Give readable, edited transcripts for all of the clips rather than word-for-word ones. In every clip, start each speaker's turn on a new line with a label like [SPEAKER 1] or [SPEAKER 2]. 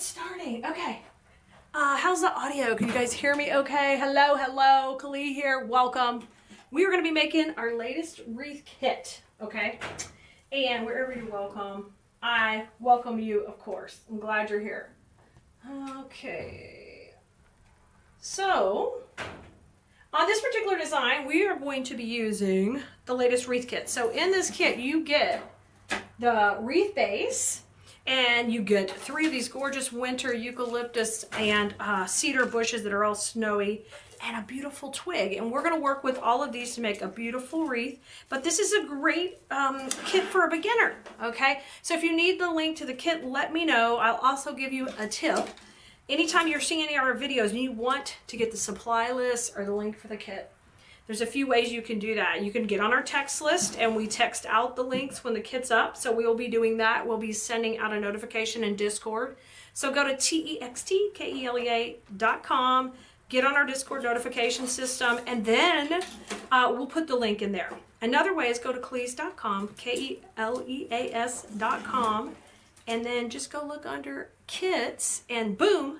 [SPEAKER 1] it's starting. Okay. How's the audio? Can you guys hear me okay? Hello, hello. Keleas here. Welcome. We are going to be making our latest wreath kit, okay? And wherever you're welcome, I welcome you, of course. I'm glad you're here. Okay. So, on this particular design, we are going to be using the latest wreath kit. So in this kit, you get the wreath base, and you get 3 of these gorgeous winter eucalyptus and cedar bushes that are all snowy, and a beautiful twig. And we're going to work with all of these to make a beautiful wreath. But this is a great kit for a beginner, okay? So if you need the link to the kit, let me know. I'll also give you a tip. Anytime you're seeing any of our videos and you want to get the supply list or the link for the kit, there's a few ways you can do that. You can get on our text list, and we text out the links when the kit's up. So we will be doing that. We'll be sending out a notification in Discord. So go to textkelea.com, get on our Discord notification system, and then we'll put the link in there. Another way is go to Keleas.com, Keleas.com, and then just go look under kits, and boom,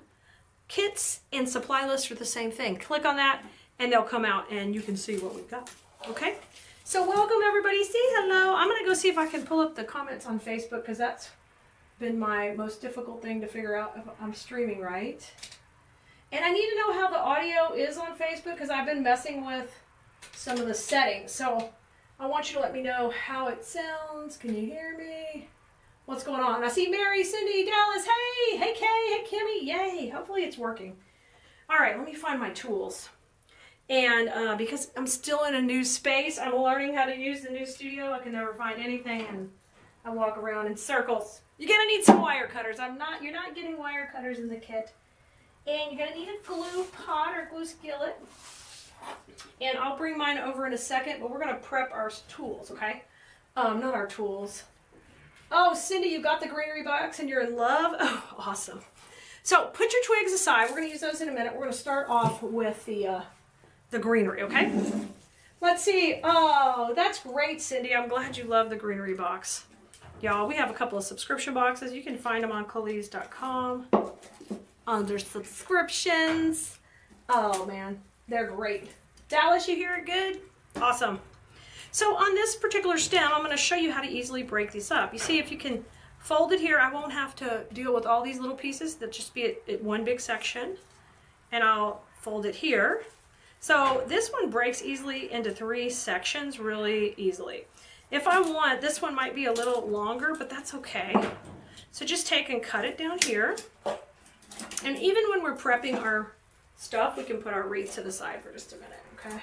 [SPEAKER 1] kits and supply list are the same thing. Click on that, and they'll come out and you can see what we've got. Okay, so welcome everybody. Say hello. I'm gonna go see if I can pull up the comments on Facebook, because that's been my most difficult thing to figure out if I'm streaming right. And I need to know how the audio is on Facebook, because I've been messing with some of the settings. So I want you to let me know how it sounds. Can you hear me? What's going on? I see Mary, Cindy, Dallas. Hey, hey Kay, hey Kimmy. Yay, hopefully it's working. All right, let me find my tools. And because I'm still in a new space, I'm learning how to use the new studio. I can never find anything, and I walk around in circles. You're gonna need some wire cutters. You're not getting wire cutters in the kit. And you're gonna need a glue pot or glue skillet. And I'll bring mine over in a second, but we're gonna prep our tools, okay? Not our tools. Oh, Cindy, you got the greenery box and you're in love? Oh, awesome. So put your twigs aside. We're gonna use those in a minute. We're gonna start off with the greenery, okay? Let's see. Oh, that's great, Cindy. I'm glad you love the greenery box. Y'all, we have a couple of subscription boxes. You can find them on Keleas.com under subscriptions. Oh, man. They're great. Dallas, you hear it good? Awesome. So on this particular stem, I'm going to show you how to easily break these up. You see, if you can fold it here, I won't have to deal with all these little pieces. They'll just be at one big section. And I'll fold it here. So this one breaks easily into 3 sections really easily. If I want, this one might be a little longer, but that's okay. So just take and cut it down here. And even when we're prepping our stuff, we can put our wreath to the side for just a minute, okay?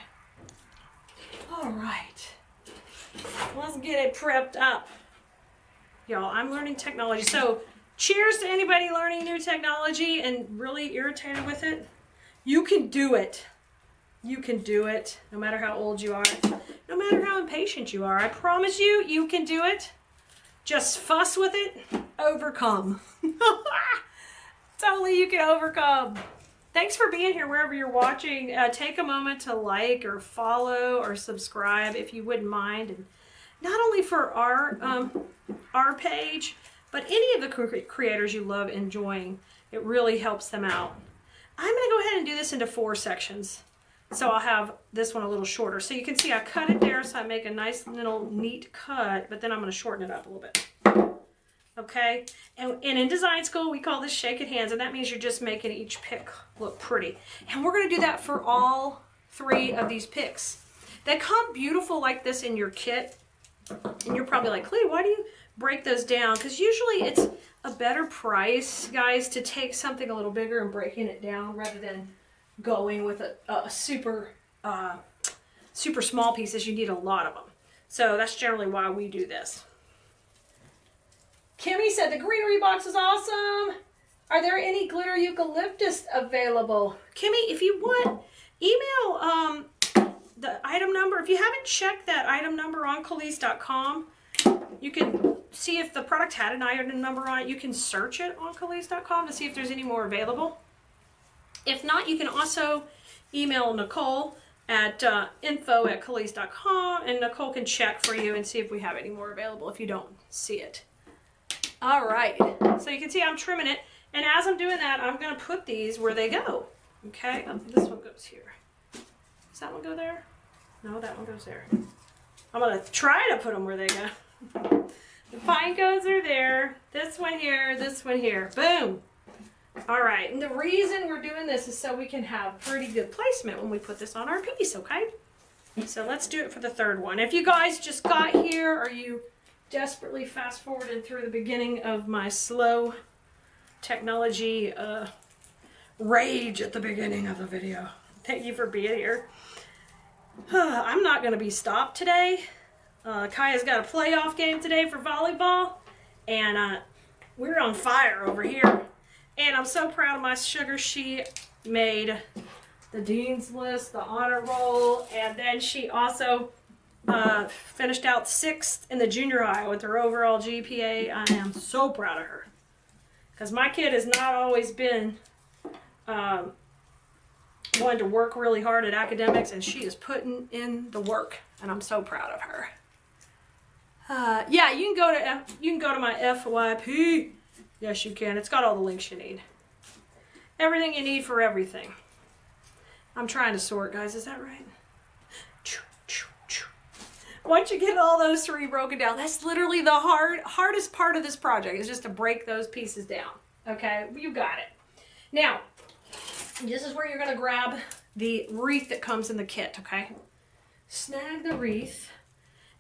[SPEAKER 1] All right. Let's get it prepped up. Y'all, I'm learning technology. So cheers to anybody learning new technology and really irritated with it. You can do it. You can do it, no matter how old you are, no matter how impatient you are. I promise you, you can do it. Just fuss with it, overcome. Totally, you can overcome. Thanks for being here wherever you're watching. Take a moment to like or follow or subscribe if you wouldn't mind. And not only for our page, but any of the creators you love enjoying. It really helps them out. I'm going to go ahead and do this into 4 sections. So I'll have this one a little shorter. So you can see I cut it there so I make a nice little neat cut, but then I'm going to shorten it up a little bit. Okay? And in design school, we call this shaking hands, and that means you're just making each pick look pretty. And we're going to do that for all 3 of these picks. They come beautiful like this in your kit. And you're probably like, Keleas, why do you break those down? Because usually it's a better price, guys, to take something a little bigger and breaking it down rather than going with a super small pieces. You need a lot of them. So that's generally why we do this. Kimmy said the greenery box is awesome. Are there any glitter eucalyptus available? Kimmy, if you want, email the item number. If you haven't checked that item number on Keleas.com, you can see if the product had an item number on it. You can search it on Keleas.com to see if there's any more available. If not, you can also email Nicole at info@Keleas.com, and Nicole can check for you and see if we have any more available if you don't see it. All right, so you can see I'm trimming it. And as I'm doing that, I'm going to put these where they go. Okay, this one goes here. Does that one go there? No, that one goes there. I'm going to try to put them where they go. The pine cones are there. This one here, this one here. Boom. All right, and the reason we're doing this is so we can have pretty good placement when we put this on our piece, okay? So let's do it for the third one. If you guys just got here, or you desperately fast forwarded through the beginning of my slow technology rage at the beginning of the video, thank you for being here. I'm not going to be stopped today. Kaya's got a playoff game today for volleyball, and we're on fire over here. And I'm so proud of my sugar. She made the dean's list, the honor roll, and then she also finished out 6th in the junior high with her overall GPA. I am so proud of her, because my kid has not always been one to work really hard at academics, and she is putting in the work, and I'm so proud of her. Yeah, you can go to my FYP. Yes, you can. It's got all the links you need. Everything you need for everything. I'm trying to sort, guys. Is that right? Once you get all those 3 broken down, that's literally the hardest part of this project, is just to break those pieces down. Okay? You got it. Now, this is where you're going to grab the wreath that comes in the kit, okay? Snag the wreath,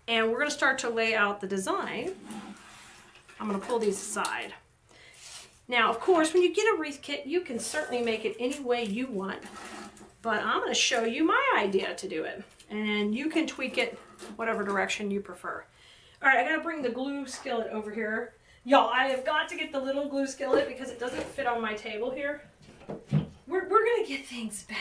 [SPEAKER 1] and we're going to start to lay out the design. I'm going to pull these aside. Now, of course, when you get a wreath kit, you can certainly make it any way you want, but I'm going to show you my idea to do it, and you can tweak it whatever direction you prefer. All right, I got to bring the glue skillet over here. Y'all, I have got to get the little glue skillet because it doesn't fit on my table here. We're going to get things better.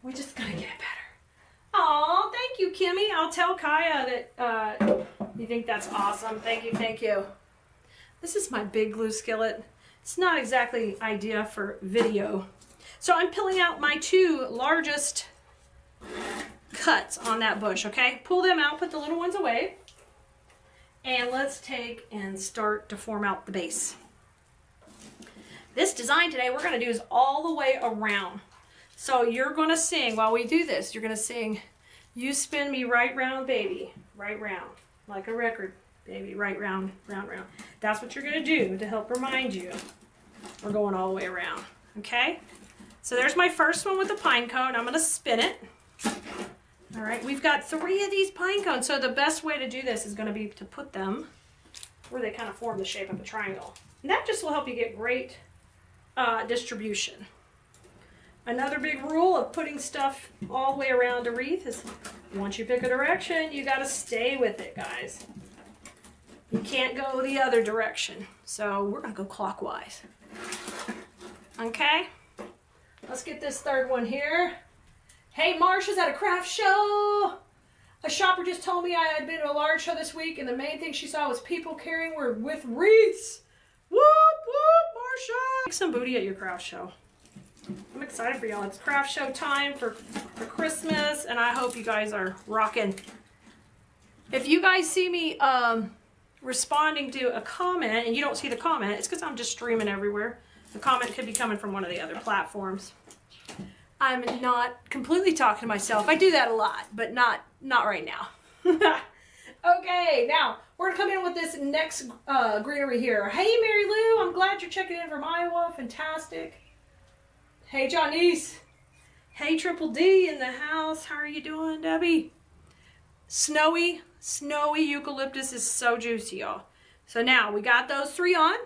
[SPEAKER 1] We're just going to get it better. Aw, thank you, Kimmy. I'll tell Kaya that you think that's awesome. Thank you, thank you. This is my big glue skillet. It's not exactly idea for video. So I'm pulling out my 2 largest cuts on that bush, okay? Pull them out, put the little ones away. And let's take and start to form out the base. This design today we're going to do is all the way around. So you're going to sing, while we do this, you're going to sing, "You spin me right round, baby, right round, like a record, baby, right round, round, round." That's what you're going to do to help remind you we're going all the way around, okay? So there's my first one with the pine cone. I'm going to spin it. All right, we've got 3 of these pine cones, so the best way to do this is going to be to put them where they kind of form the shape of a triangle. And that just will help you get great distribution. Another big rule of putting stuff all the way around a wreath is once you pick a direction, you got to stay with it, guys. You can't go the other direction. So we're going to go clockwise. Okay? Let's get this third one here. Hey, Marsha's at a craft show. A shopper just told me I had been to a large show this week, and the main thing she saw was people carrying with wreaths. Whoop, whoop, Marsha. Make some booty at your craft show. I'm excited for y'all. It's craft show time for Christmas, and I hope you guys are rocking. If you guys see me responding to a comment and you don't see the comment, it's because I'm just streaming everywhere. The comment could be coming from one of the other platforms. I'm not completely talking to myself. I do that a lot, but not right now. Okay, now we're gonna come in with this next greenery here. Hey, Mary Lou, I'm glad you're checking in from Iowa. Fantastic. Hey, Janice. Hey, Triple D in the house. How are you doing, Debbie? Snowy eucalyptus is so juicy, y'all. So now we got those 3 on.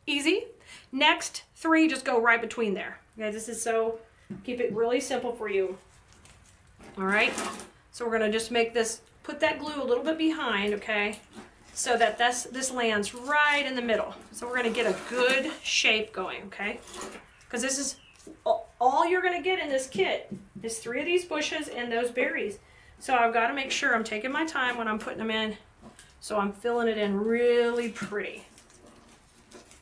[SPEAKER 1] Easy. Next 3 just go right between there. Okay, this is so, keep it really simple for you. All right. So we're going to just make this, put that glue a little bit behind, okay, so that this lands right in the middle. So we're going to get a good shape going, okay, because this is all you're going to get in this kit is 3 of these bushes and those berries. So I've got to make sure I'm taking my time when I'm putting them in, so I'm filling it in really pretty.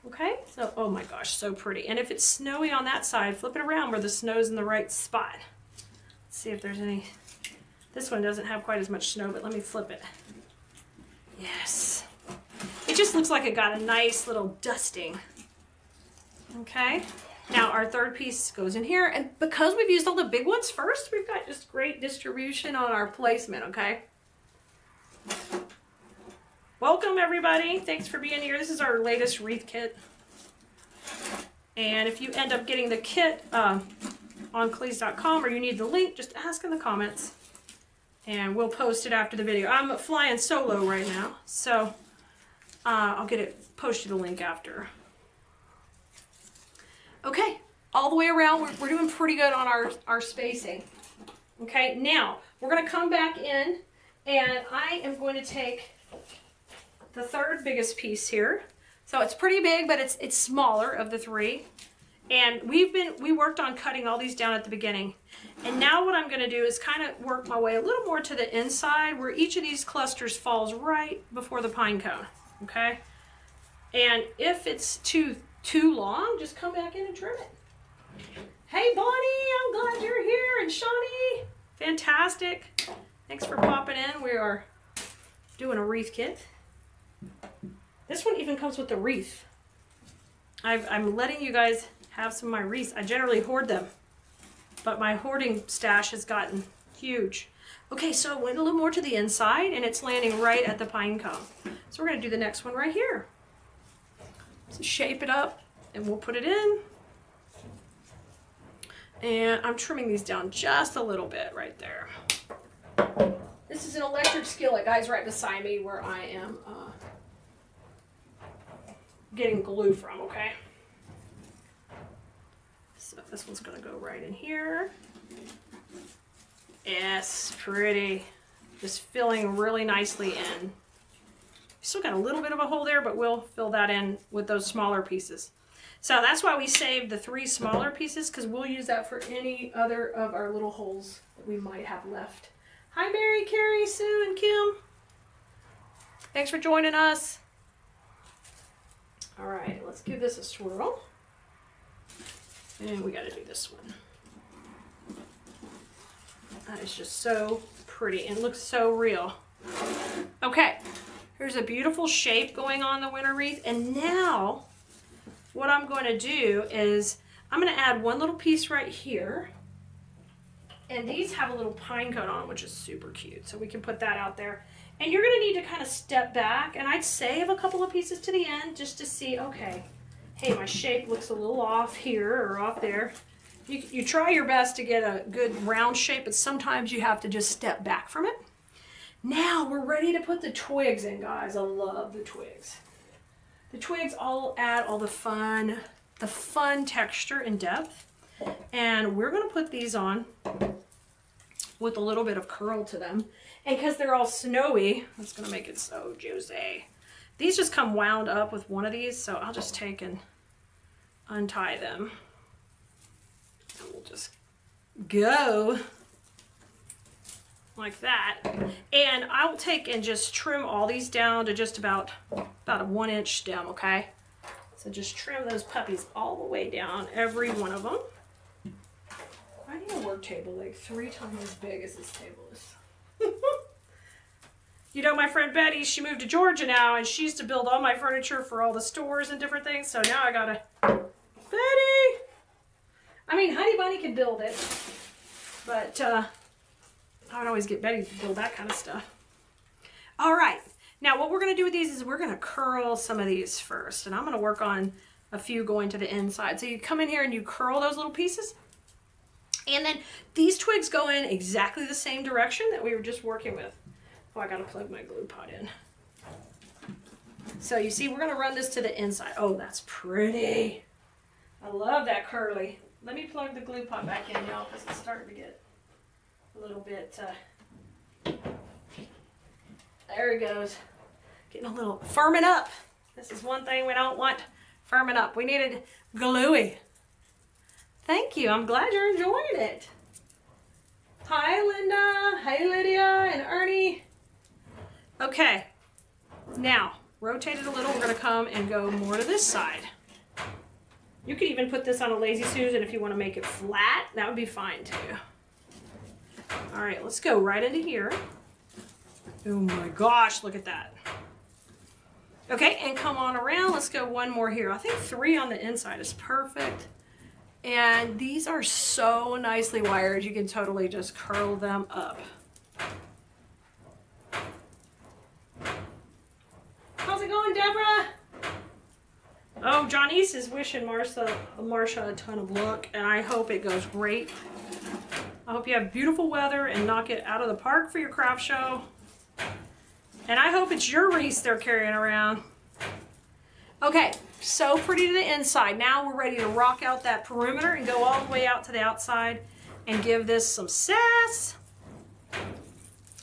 [SPEAKER 1] Okay, so, oh my gosh, so pretty. And if it's snowy on that side, flip it around where the snow's in the right spot. Let's see if there's any. This one doesn't have quite as much snow, but let me flip it. Yes. It just looks like it got a nice little dusting. Okay. Now our third piece goes in here, and because we've used all the big ones first, we've got just great distribution on our placement, okay? Welcome everybody. Thanks for being here. This is our latest wreath kit. And if you end up getting the kit on Keleas.com or you need the link, just ask in the comments and we'll post it after the video. I'm flying solo right now, so I'll post you the link after. Okay, all the way around, we're doing pretty good on our spacing. Okay, now we're gonna come back in and I am going to take the third biggest piece here. So it's pretty big, but it's smaller of the three. And we worked on cutting all these down at the beginning. And now what I'm gonna do is kind of work my way a little more to the inside where each of these clusters falls right before the pine cone, okay? And if it's too long, just come back in and trim it. Hey Bonnie, I'm glad you're here, and Shawnee, fantastic. Thanks for popping in. We are doing a wreath kit. This one even comes with the wreath. I'm letting you guys have some of my wreaths. I generally hoard them, but my hoarding stash has gotten huge. Okay, so I went a little more to the inside and it's landing right at the pine cone. So we're gonna do the next one right here. So shape it up and we'll put it in. And I'm trimming these down just a little bit right there. This is an electric skillet, guys, right beside me where I am getting glue from, okay? So this one's gonna go right in here. Yes, pretty. Just filling really nicely in. Still got a little bit of a hole there, but we'll fill that in with those smaller pieces. So that's why we saved the 3 smaller pieces, because we'll use that for any other of our little holes that we might have left. Hi Mary, Carrie, Sue, and Kim. Thanks for joining us. All right, let's give this a swirl. And we gotta do this one. That is just so pretty and looks so real. Okay, here's a beautiful shape going on the winter wreath. And now what I'm going to do is I'm going to add one little piece right here. And these have a little pine cone on them, which is super cute. So we can put that out there. And you're going to need to kind of step back. And I'd save a couple of pieces to the end just to see, okay, hey, my shape looks a little off here or off there. You try your best to get a good round shape, but sometimes you have to just step back from it. Now we're ready to put the twigs in, guys. I love the twigs. The twigs all add all the fun texture and depth. And we're going to put these on with a little bit of curl to them. And because they're all snowy, that's going to make it so juicy. These just come wound up with one of these, so I'll just take and untie them. And we'll just go like that. And I'll take and just trim all these down to just about a 1-inch stem, okay? So just trim those puppies all the way down, every one of them. I need a work table like 3 times as big as this table is. You know, my friend Betty, she moved to Georgia now, and she used to build all my furniture for all the stores and different things. So now I gotta, Betty! I mean, Honey Bunny can build it, but I would always get Betty to build that kind of stuff. All right, now what we're gonna do with these is we're gonna curl some of these first, and I'm gonna work on a few going to the inside. So you come in here and you curl those little pieces, and then these twigs go in exactly the same direction that we were just working with. Oh, I gotta plug my glue pot in. So you see, we're gonna run this to the inside. Oh, that's pretty. I love that curly. Let me plug the glue pot back in, y'all, because it's starting to get a little bit, there it goes. Getting a little firming up. This is one thing we don't want firming up. We need it gluey. Thank you, I'm glad you're enjoying it. Hi, Linda. Hey, Lydia and Ernie. Okay, now rotate it a little. We're gonna come and go more to this side. You could even put this on a Lazy Susan if you want to make it flat. That would be fine too. All right, let's go right into here. Oh my gosh, look at that. Okay, and come on around. Let's go one more here. I think 3 on the inside is perfect. And these are so nicely wired. You can totally just curl them up. How's it going, Deborah? Oh, Johnny's is wishing Marsha a ton of luck, and I hope it goes great. I hope you have beautiful weather and knock it out of the park for your craft show. And I hope it's your wreaths they're carrying around. Okay, so pretty to the inside. Now we're ready to rock out that perimeter and go all the way out to the outside and give this some sass.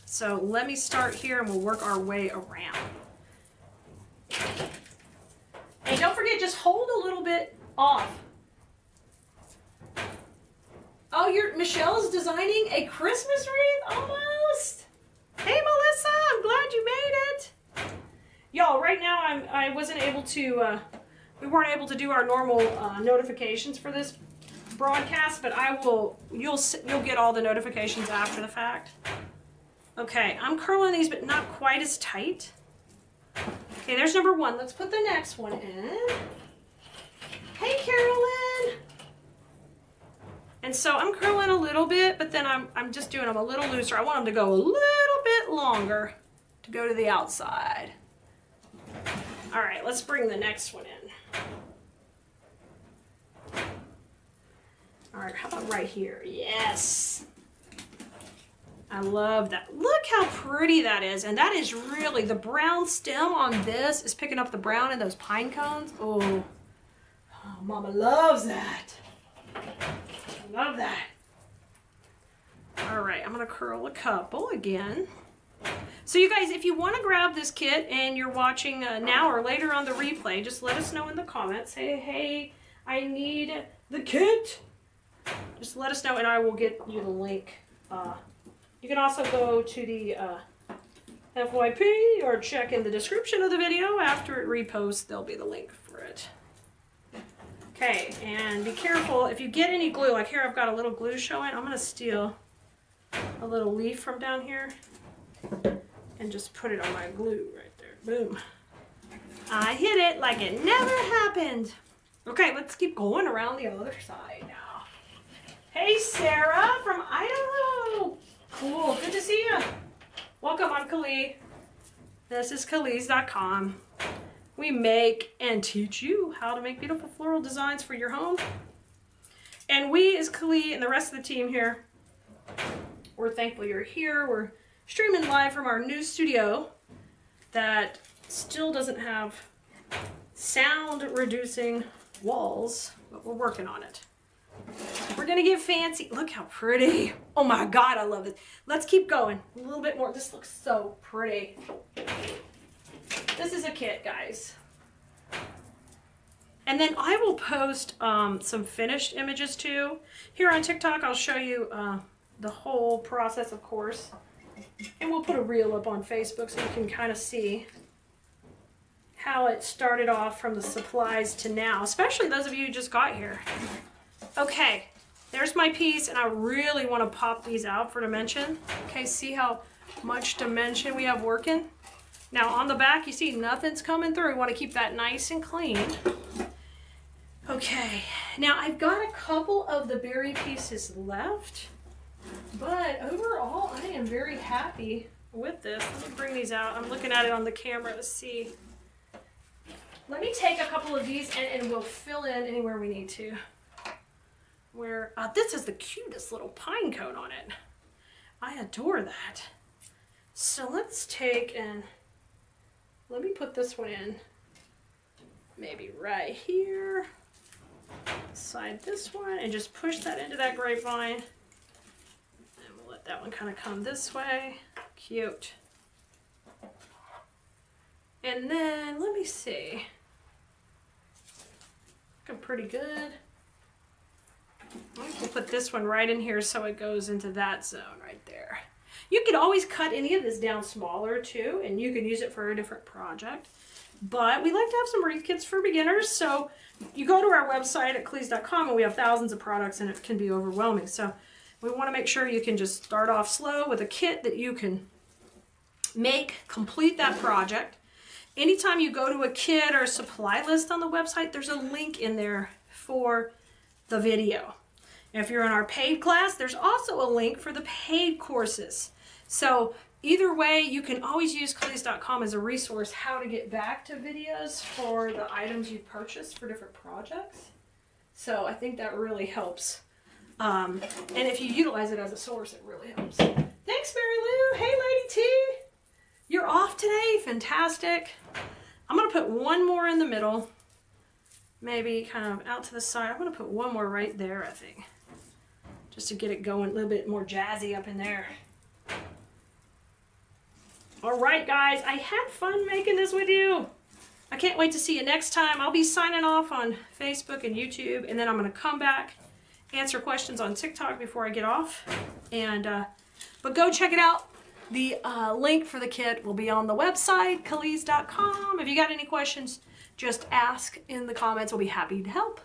[SPEAKER 1] So let me start here and we'll work our way around. And don't forget, just hold a little bit off. Oh, Michelle's designing a Christmas wreath? Almost. Hey, Melissa, I'm glad you made it. Y'all, right now I wasn't able to, we weren't able to do our normal notifications for this broadcast, but you'll get all the notifications after the fact. Okay, I'm curling these, but not quite as tight. Okay, there's number 1. Let's put the next one in. Hey, Carolyn. And so I'm curling a little bit, but then I'm just doing them a little looser. I want them to go a little bit longer to go to the outside. All right, let's bring the next one in. All right, how about right here? Yes. I love that. Look how pretty that is. And that is really, the brown stem on this is picking up the brown in those pine cones. Oh, Mama loves that. I love that. All right, I'm gonna curl a couple again. So you guys, if you want to grab this kit and you're watching now or later on the replay, just let us know in the comments. Say, hey, I need the kit. Just let us know and I will get you the link. You can also go to the FYP or check in the description of the video. After it reposts, there'll be the link for it. Okay, and be careful. If you get any glue, like here I've got a little glue showing, I'm going to steal a little leaf from down here and just put it on my glue right there. Boom. I hit it like it never happened. Okay, let's keep going around the other side now. Hey, Sarah from Idaho. Cool, good to see you. Welcome, I'm Keleas. This is Keleas.com. We make and teach you how to make beautiful floral designs for your home. And we, as Keleas and the rest of the team here, we're thankful you're here. We're streaming live from our new studio that still doesn't have sound reducing walls, but we're working on it. We're gonna get fancy. Look how pretty. Oh my God, I love this. Let's keep going. A little bit more. This looks so pretty. This is a kit, guys. And then I will post some finished images too. Here on TikTok, I'll show you the whole process, of course. And we'll put a reel up on Facebook so you can kind of see how it started off from the supplies to now, especially those of you who just got here. Okay, there's my piece, and I really want to pop these out for dimension. Okay, see how much dimension we have working? Now on the back, you see nothing's coming through. We want to keep that nice and clean. Okay, now I've got a couple of the berry pieces left, but overall I am very happy with this. Let me bring these out. I'm looking at it on the camera to see. Let me take a couple of these and we'll fill in anywhere we need to. Where this is the cutest little pine cone on it. I adore that. So let's take and let me put this one in. Maybe right here. Slide this one and just push that into that grapevine. And we'll let that one kind of come this way. Cute. And then let me see. Looking pretty good. We'll put this one right in here so it goes into that zone right there. You could always cut any of this down smaller too, and you can use it for a different project. But we like to have some wreath kits for beginners, so you go to our website at Keleas.com and we have thousands of products and it can be overwhelming. So we want to make sure you can just start off slow with a kit that you can make, complete that project. anytime you go to a kit or a supply list on the website, there's a link in there for the video. If you're in our paid class, there's also a link for the paid courses. So either way, you can always use Keleas.com as a resource how to get back to videos for the items you purchased for different projects. So I think that really helps. And if you utilize it as a source, it really helps. Thanks, Mary Lou. Hey, Lady T. You're off today. Fantastic. I'm going to put one more in the middle. Maybe kind of out to the side. I'm going to put one more right there, I think. Just to get it going a little bit more jazzy up in there. All right, guys. I had fun making this with you. I can't wait to see you next time. I'll be signing off on Facebook and YouTube, and then I'm going to come back, answer questions on TikTok before I get off. But go check it out. The link for the kit will be on the website, Keleas.com. If you got any questions, just ask in the comments. We'll be happy to help.